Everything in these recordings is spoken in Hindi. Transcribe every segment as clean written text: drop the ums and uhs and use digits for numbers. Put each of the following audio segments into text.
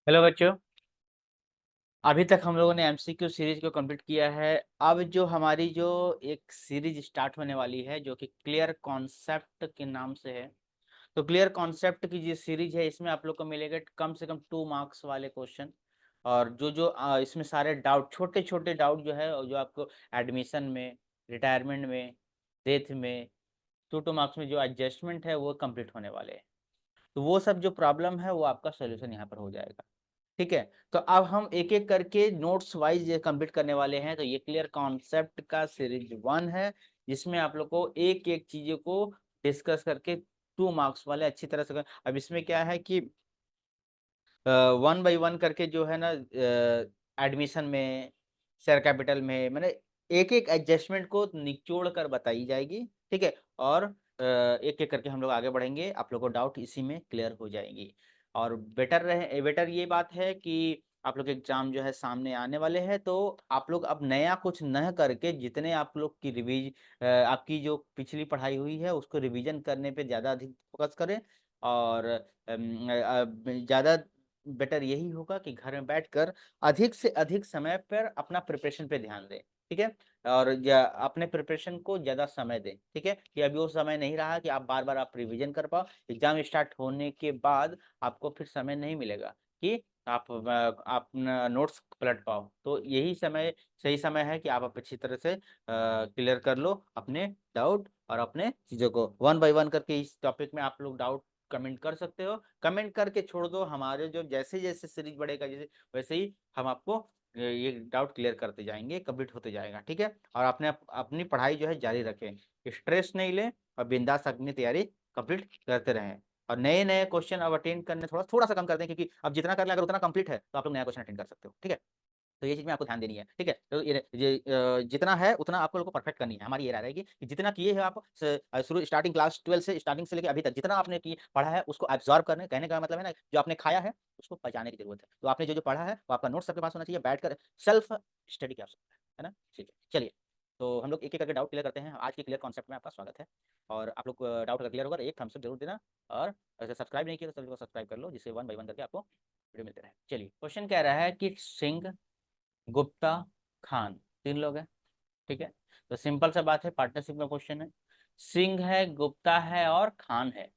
हेलो बच्चों। अभी तक हम लोगों ने एमसीक्यू सीरीज को कंप्लीट किया है। अब जो हमारी जो एक सीरीज स्टार्ट होने वाली है जो कि क्लियर कॉन्सेप्ट के नाम से है। तो क्लियर कॉन्सेप्ट की जो सीरीज है इसमें आप लोग को मिलेगा कम से कम 2 मार्क्स वाले क्वेश्चन। और जो जो इसमें सारे डाउट, छोटे छोटे डाउट जो है, और जो आपको एडमिशन में, रिटायरमेंट में, डेथ में, 2 2 मार्क्स में जो एडजस्टमेंट है वो कंप्लीट होने वाले हैं। तो वो सब जो प्रॉब्लम है वो आपका सोल्यूशन यहाँ पर हो जाएगा। ठीक है। तो अब हम एक एक करके नोट्स वाइज ये कंप्लीट करने वाले हैं। तो ये क्लियर कॉन्सेप्ट का सीरीज 1 है जिसमें आप लोग को एक एक चीजों को डिस्कस करके 2 मार्क्स वाले अच्छी तरह से अब इसमें क्या है कि 1 बाई 1 करके जो है ना, एडमिशन में, शेयर कैपिटल में, मैंने एक एक एडजस्टमेंट को निचोड़ कर बताई जाएगी। ठीक है। और एक एक करके हम लोग आगे बढ़ेंगे, आप लोग को डाउट इसी में क्लियर हो जाएंगी। और बेटर ये बात है कि आप लोग एग्जाम जो है सामने आने वाले हैं, तो आप लोग अब नया कुछ न करके जितने आप लोग की आपकी जो पिछली पढ़ाई हुई है उसको रिवीजन करने पे ज़्यादा अधिक फोकस करें। और ज़्यादा बेटर यही होगा कि घर में बैठकर अधिक से अधिक समय पर अपना प्रिपरेशन पे ध्यान दें। ठीक है। और अपने प्रिपरेशन को ज्यादा समय दें। ठीक है, कि अभी वो समय नहीं रहा कि आप बार बार आप रिवीजन कर पाओ। एग्जाम स्टार्ट होने के बाद आपको फिर समय नहीं मिलेगा कि आप अपना नोट्स पलट पाओ। तो यही समय, सही समय है कि आप अच्छी तरह से क्लियर कर लो अपने डाउट और अपने चीजों को 1 बाई 1 करके। इस टॉपिक में आप लोग डाउट कमेंट कर सकते हो, कमेंट करके छोड़ दो। हमारे जो जैसे जैसे सीरीज बढ़ेगा, जैसे वैसे ही हम आपको ये डाउट क्लियर करते जाएंगे, कंप्लीट होते जाएगा। ठीक है। और अपनी पढ़ाई जो है जारी रखें, स्ट्रेस नहीं लें और बिंदास अपनी तैयारी कंप्लीट करते रहें। और नए नए क्वेश्चन अब अटेंड करने थोड़ा थोड़ा सा कम कर दें, क्योंकि अब जितना कर लें अगर उतना कंप्लीट है तो आप लोग नया क्वेश्चन अटेंड कर सकते हो। ठीक है। तो ये चीज में आपको ध्यान देनी है। ठीक है। तो ये जितना है उतना आपको लोग को परफेक्ट करनी है। हमारी ये राय रहेगी कि जितना किए हैं आप शुरू स्टार्टिंग क्लास 12 से, स्टार्टिंग से लेकर अभी तक जितना आपने पढ़ा है उसको एब्जॉर्ब करने, कहने का मतलब है ना, जो आपने खाया है उसको पचाने की जरूरत है। तो आपने जो जो पढ़ा है वो आपका नोट्स आपके पास होना चाहिए, बैठ कर सेल्फ स्टडी की आवश्यकता है ना। ठीक है, चलिए। तो हम लोग एक एक करके डाउट क्लियर करते हैं। आज के क्लियर कॉन्सेप्ट में आपका स्वागत है। और आप लोग डाउट अगर क्लियर होगा तो एक थम्स अप जरूर देना। और अगर सब्सक्राइब नहीं किया तो सभी को सब्सक्राइब कर लो, जिससे 1 बाई 1 करके आपको वीडियो मिलते रहे। चलिए, क्वेश्चन कह रहा है कि सिंह, गुप्ता, खान, 3 लोग हैं। ठीक है। तो सिंपल सा बात है, पार्टनरशिप का क्वेश्चन है। सिंह है, गुप्ता है और खान है,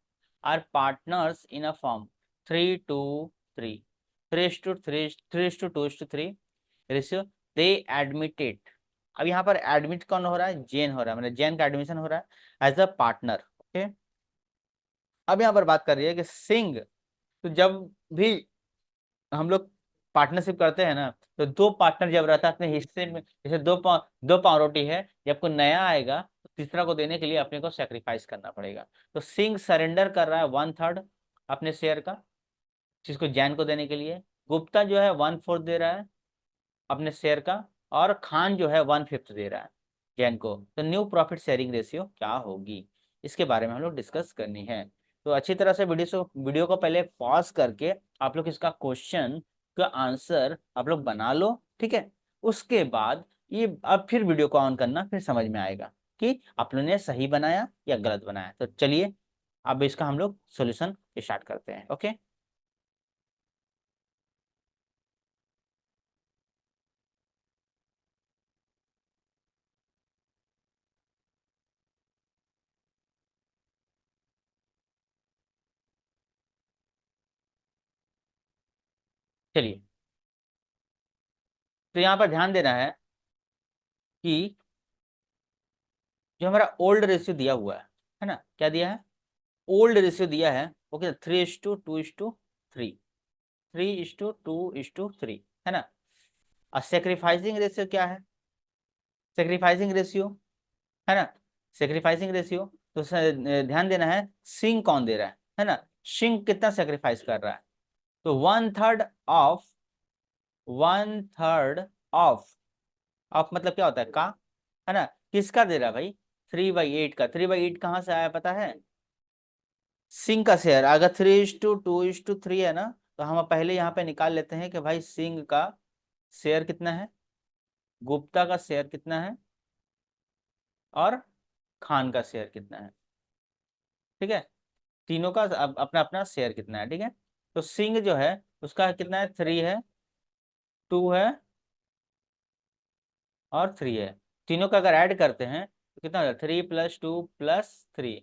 are partners in a form 3 to 3, 3:3, 3:2:3 ratio. They admitted. अब यहाँ पर एडमिट कौन हो रहा है? जैन हो रहा है, मतलब जैन का एडमिशन हो रहा है एज अ पार्टनर। ओके। अब यहाँ पर बात कर रही है कि सिंह, तो जब भी हम लोग पार्टनरशिप करते हैं ना, तो 2 पार्टनर जब रहता है अपने हिस्से में, जैसे 2 पाव रोटी है, जब कोई नया आएगा तो तीसरा को देने के लिए अपने को सेक्रीफाइस करना पड़ेगा। तो सिंह सरेंडर कर रहा है 1/3 अपने शेयर का, जिसको जैन को देने के लिए। गुप्ता जो है 1/4 दे रहा है अपने शेयर का। और खान जो है 1/5 दे रहा है जैन को। तो न्यू प्रॉफिट शेयरिंग रेशियो क्या होगी, इसके बारे में हम लोग डिस्कस करनी है। तो अच्छी तरह से वीडियो को पहले पॉज करके आप लोग इसका क्वेश्चन का आंसर आप लोग बना लो। ठीक है। उसके बाद ये अब फिर वीडियो को ऑन करना, फिर समझ में आएगा कि आप लोगों ने सही बनाया या गलत बनाया। तो चलिए, अब इसका हम लोग सोल्यूशन स्टार्ट करते हैं। ओके। चलिए, तो यहाँ पर ध्यान देना है कि जो हमारा ओल्ड रेशियो दिया हुआ है ना, क्या दिया है? ओल्ड रेशियो दिया है। ओके, 3:2:3, 3:2:3 है ना। और सेक्रीफाइसिंग रेशियो क्या है? सेक्रीफाइसिंग रेशियो है ना, सेक्रीफाइसिंग रेशियो। तो ध्यान देना है सिंह कौन दे रहा है ना। सिंह कितना सेक्रीफाइस कर रहा है? तो 1/3 ऑफ, 1/3 ऑफ मतलब क्या होता है? का, है ना। किसका दे रहा है भाई? 3/8 का। 3/8 कहाँ से आया पता है? सिंह का शेयर। अगर 3:2:3 है ना, तो हम पहले यहाँ पे निकाल लेते हैं कि भाई सिंह का शेयर कितना है, गुप्ता का शेयर कितना है, और खान का शेयर कितना है। ठीक है। तीनों का अपना अपना शेयर कितना है। ठीक है। तो सिंह जो है उसका कितना है, 3 है, 2 है और 3 है। तीनों का अगर ऐड करते हैं तो कितना हो जाए, 3 + 2 + 3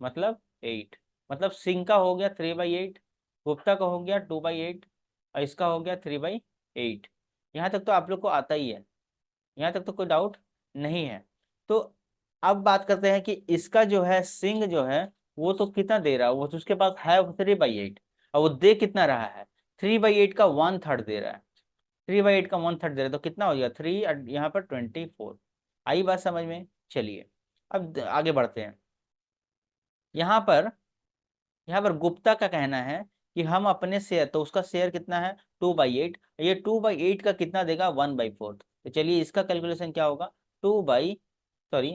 मतलब 8। मतलब सिंह का हो गया 3/8, गुप्ता का हो गया 2/8 और इसका हो गया 3/8। यहाँ तक तो आप लोग को आता ही है, यहाँ तक तो कोई डाउट नहीं है। तो अब बात करते हैं कि इसका जो है सिंह जो है वो तो कितना दे रहा है, वो तो उसके पास है 3/8 और वो दे कितना रहा है, 3/8 का 1/3 दे रहा है। 3/8 का 1/3 दे रहा है तो कितना हो गया, 3 यहाँ पर 24। आई बात समझ में? चलिए अब आगे बढ़ते हैं। यहाँ पर गुप्ता का कहना है कि हम अपने शेयर, तो उसका शेयर कितना है 2/8, ये 2/8 का कितना देगा 1/4। तो चलिए इसका कैलकुलेशन क्या होगा, 2 बाई सॉरी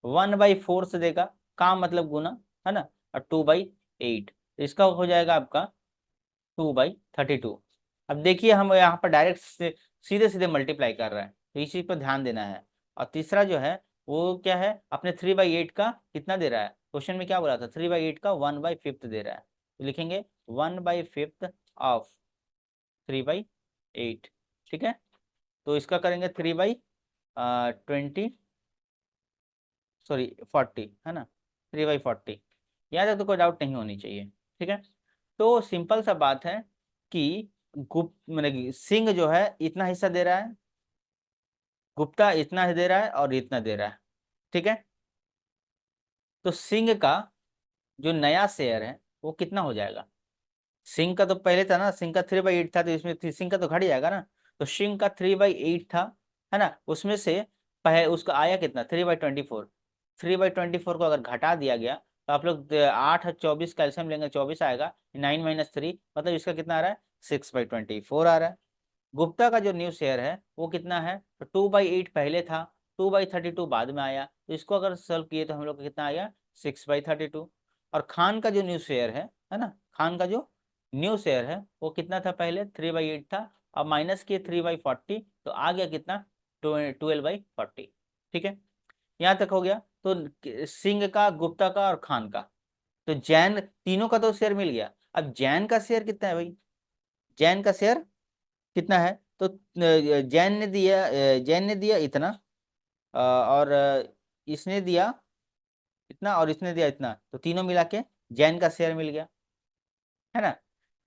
1/4 से देगा, काम मतलब गुना, है ना, और 2/8 इसका हो जाएगा आपका 2/32। अब देखिए हम यहाँ पर डायरेक्ट सीधे सीधे मल्टीप्लाई कर रहे हैं, तो इस चीज पर ध्यान देना है। और तीसरा जो है वो क्या है, अपने 3/8 का कितना दे रहा है, क्वेश्चन में क्या बोला था, 3/8 का 1/5 दे रहा है, तो लिखेंगे 1/5 ऑफ 3/8। ठीक है, तो इसका करेंगे 40, है ना, 3/40। यहाँ तक तो कोई डाउट नहीं होनी चाहिए। ठीक है, तो सिंपल सा बात है कि गुप्त मैंने सिंह जो है इतना हिस्सा दे रहा है, गुप्ता इतना ही दे रहा है और इतना दे रहा है। ठीक है, तो सिंह का जो नया शेयर है वो कितना हो जाएगा, सिंह का तो पहले था ना, सिंह का 3/8 था, तो इसमें सिंह का तो घट जाएगा ना। तो सिंह का 3/8 था, है ना, उसमें से पहले उसका आया कितना 3/24। 3/24 को अगर घटा दिया गया तो आप लोग 8 और 24 कैल्सियम लेंगे, 24 आएगा, 9 - 3 मतलब इसका कितना आ रहा है 6/24 आ रहा है। गुप्ता का जो न्यू शेयर है वो कितना है, तो 2/8 पहले था, 2/32 बाद में आया, तो इसको अगर सॉल्व किए तो हम लोग को कितना आया 6/32। और खान का जो न्यू शेयर है ना, खान का जो न्यू शेयर है वो कितना था, पहले 3/8 था, अब माइनस किए 3/40 तो आ गया कितना 12/40। ठीक है, यहाँ तक हो गया। तो सिंह का, गुप्ता का और खान का, तो जैन तीनों का तो शेयर मिल गया। अब जैन का शेयर कितना है भाई, जैन का शेयर कितना है, तो जैन ने दिया इतना, और इसने दिया इतना और इसने दिया इतना, तो तीनों मिला के जैन का शेयर मिल गया, है ना।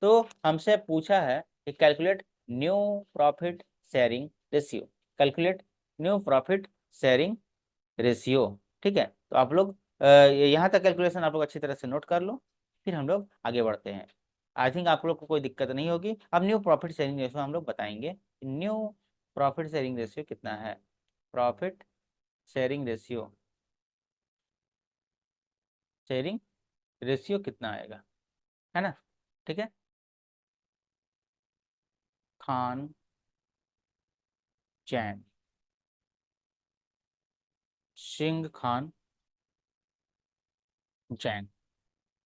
तो हमसे पूछा है कि calculate new profit sharing ratio, calculate new profit sharing ratio. ठीक है, तो आप लोग यहाँ तक कैलकुलेशन आप लोग अच्छी तरह से नोट कर लो, फिर हम लोग आगे बढ़ते हैं। आई थिंक आप लोग को कोई दिक्कत नहीं होगी। अब न्यू प्रॉफिट शेयरिंग रेशियो हम लोग बताएंगे, न्यू प्रॉफिट शेयरिंग रेशियो कितना है, profit sharing ratio, sharing ratio कितना आएगा, है ना। ठीक है, खान जैन, सिंह खान जैन,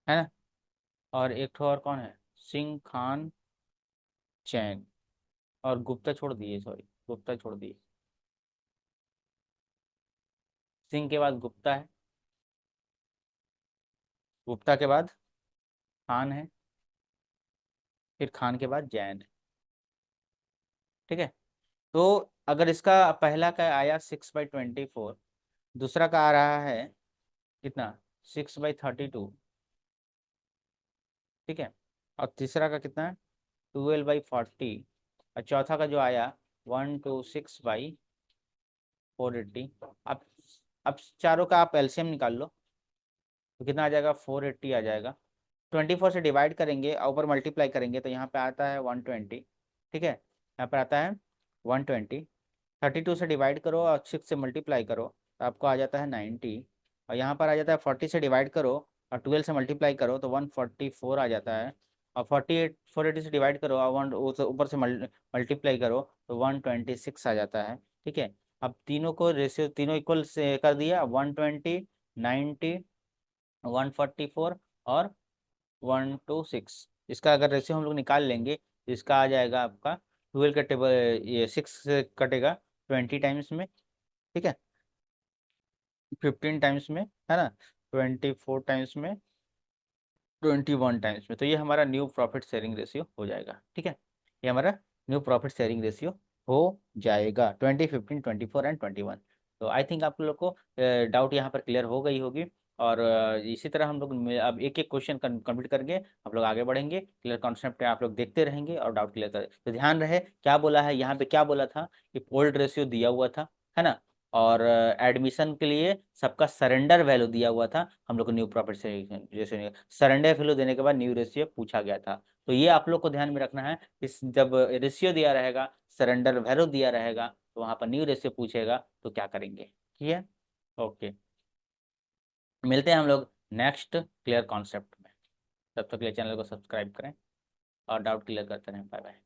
है ना, और एक ठो और कौन है, सिंह खान जैन, और गुप्ता छोड़ दिए, सॉरी गुप्ता छोड़ दिए, सिंह के बाद गुप्ता है, गुप्ता के बाद खान है, फिर खान के बाद जैन है। ठीक है, तो अगर इसका पहला का आया 6/24, दूसरा का आ रहा है कितना 6/32, ठीक है, और तीसरा का कितना है 12/40, और चौथा का जो आया 126/480। अब चारों का आप एलसीएम निकाल लो, तो कितना आ जाएगा 480 आ जाएगा। 24 से डिवाइड करेंगे और ऊपर मल्टीप्लाई करेंगे तो यहाँ पे आता है 120। ठीक है, यहाँ पर आता है 120। 32 से डिवाइड करो और 6 से मल्टीप्लाई करो तो आपको आ जाता है 90, और यहाँ पर आ जाता है 40 से डिवाइड करो और 12 से मल्टीप्लाई करो तो 144 आ जाता है, और 480 से डिवाइड करो और ऊपर से मल्टीप्लाई करो तो 126 आ जाता है। ठीक है, अब तीनों को रेशियो तीनों इक्वल से कर दिया, 120, 90, 144 और 126, इसका अगर रेशियो हम लोग निकाल लेंगे तो इसका आ जाएगा आपका 12 का टेबल, ये 6 से कटेगा 20 टाइम्स में, ठीक है, 15 टाइम्स में, है ना, 24 टाइम्स में, 21 टाइम्स में, तो ये हमारा न्यू प्रॉफिट शेयरिंग रेशियो हो जाएगा। ठीक है, ये हमारा न्यू प्रॉफिट शेयरिंग रेशियो हो जाएगा 2015, 24 एंड 21। तो आई थिंक आप लोग को डाउट यहाँ पर क्लियर हो गई होगी। और इसी तरह हम लोग अब एक एक क्वेश्चन कंप्लीट करके हम लोग आगे बढ़ेंगे। क्लियर कॉन्सेप्ट आप लोग देखते रहेंगे और डाउट क्लियर करें। तो ध्यान रहे क्या बोला है यहाँ पे, क्या बोला था कि फोल्ड रेशियो दिया हुआ था, है ना, और एडमिशन के लिए सबका सरेंडर वैल्यू दिया हुआ था हम लोग को न्यू प्रॉफिट से, जैसे सरेंडर वैल्यू देने के बाद न्यू रेशियो पूछा गया था। तो ये आप लोग को ध्यान में रखना है, इस जब रेशियो दिया रहेगा, सरेंडर वैल्यू दिया रहेगा, तो वहां पर न्यू रेशियो पूछेगा तो क्या करेंगे। ठीक है, ओके, मिलते हैं हम लोग नेक्स्ट क्लियर कॉन्सेप्ट में। तब तक के लिए चैनल को सब्सक्राइब करें और डाउट क्लियर करते रहें। Bye bye.